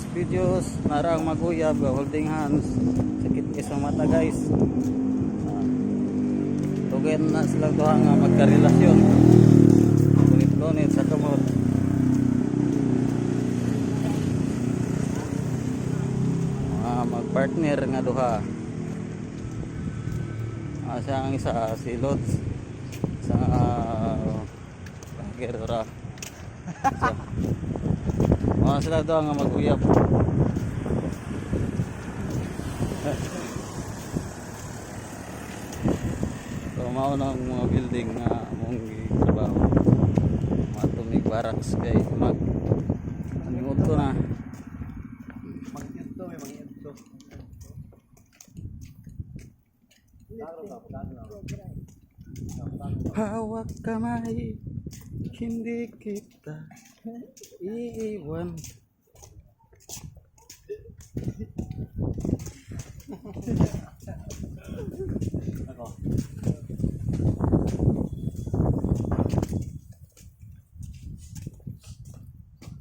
videos narang maguyab holding hands sakit kay sa mata guys. Tugen na silang duha nga magkarelasyon ngunit sa kamot. Magpartner nga duha. Siya ang isa si Lods sa Gerora. Sila doon nga mag-uyab. So mao nang mga building nga among trabaho. Matumig barracks kay maningod ko na. Hawak kamay, hindi kita iiwan.